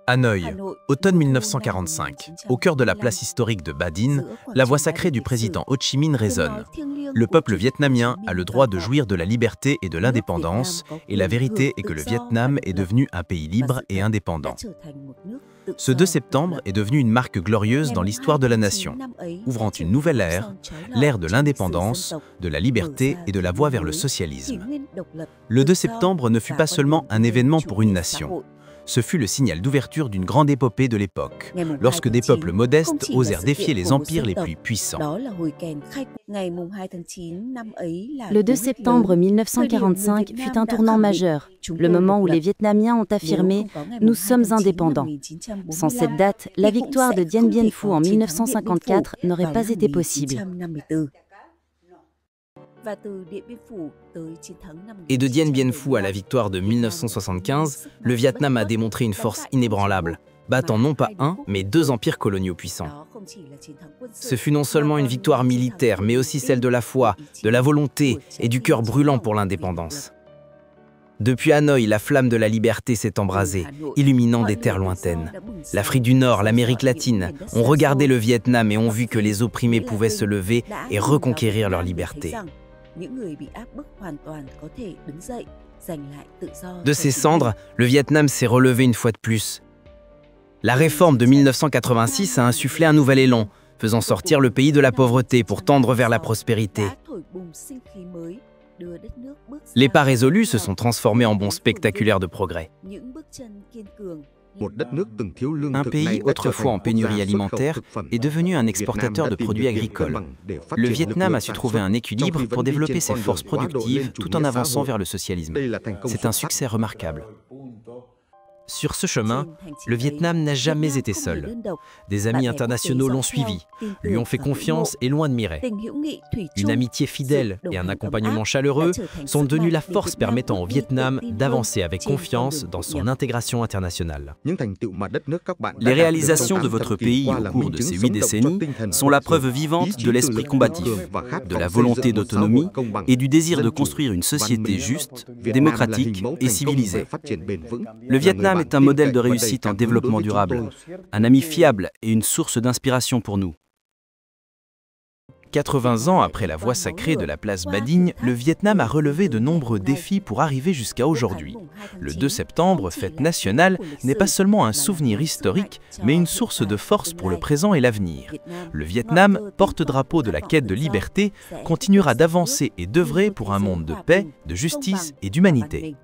Hanoï, automne 1945. Au cœur de la place historique de Ba Dinh, la voix sacrée du président Ho Chi Minh résonne. Le peuple vietnamien a le droit de jouir de la liberté et de l'indépendance, et la vérité est que le Vietnam est devenu un pays libre et indépendant. Ce 2 septembre est devenu une marque glorieuse dans l'histoire de la nation, ouvrant une nouvelle ère, l'ère de l'indépendance, de la liberté et de la voie vers le socialisme. Le 2 septembre ne fut pas seulement un événement pour une nation. Ce fut le signal d'ouverture d'une grande épopée de l'époque, lorsque des peuples modestes osèrent défier les empires les plus puissants. Le 2 septembre 1945 fut un tournant majeur, le moment où les Vietnamiens ont affirmé « Nous sommes indépendants ». Sans cette date, la victoire de Dien Bien Phu en 1954 n'aurait pas été possible. Et de Dien Bien Phu à la victoire de 1975, le Vietnam a démontré une force inébranlable, battant non pas un, mais 2 empires coloniaux puissants. Ce fut non seulement une victoire militaire, mais aussi celle de la foi, de la volonté et du cœur brûlant pour l'indépendance. Depuis Hanoï, la flamme de la liberté s'est embrasée, illuminant des terres lointaines. L'Afrique du Nord, l'Amérique latine ont regardé le Vietnam et ont vu que les opprimés pouvaient se lever et reconquérir leur liberté. De ses cendres, le Vietnam s'est relevé une fois de plus. La réforme de 1986 a insufflé un nouvel élan, faisant sortir le pays de la pauvreté pour tendre vers la prospérité. Les pas résolus se sont transformés en bonds spectaculaires de progrès. Un pays autrefois en pénurie alimentaire est devenu un exportateur de produits agricoles. Le Vietnam a su trouver un équilibre pour développer ses forces productives tout en avançant vers le socialisme. C'est un succès remarquable. Sur ce chemin, le Vietnam n'a jamais été seul. Des amis internationaux l'ont suivi, lui ont fait confiance et l'ont admiré. Une amitié fidèle et un accompagnement chaleureux sont devenus la force permettant au Vietnam d'avancer avec confiance dans son intégration internationale. Les réalisations de votre pays au cours de ces 8 décennies sont la preuve vivante de l'esprit combatif, de la volonté d'autonomie et du désir de construire une société juste, démocratique et civilisée. Le Vietnam est un modèle de réussite en développement durable, un ami fiable et une source d'inspiration pour nous. 80 ans après la voix sacrée de la place Ba Dinh, le Vietnam a relevé de nombreux défis pour arriver jusqu'à aujourd'hui. Le 2 septembre, fête nationale, n'est pas seulement un souvenir historique, mais une source de force pour le présent et l'avenir. Le Vietnam, porte-drapeau de la quête de liberté, continuera d'avancer et d'œuvrer pour un monde de paix, de justice et d'humanité.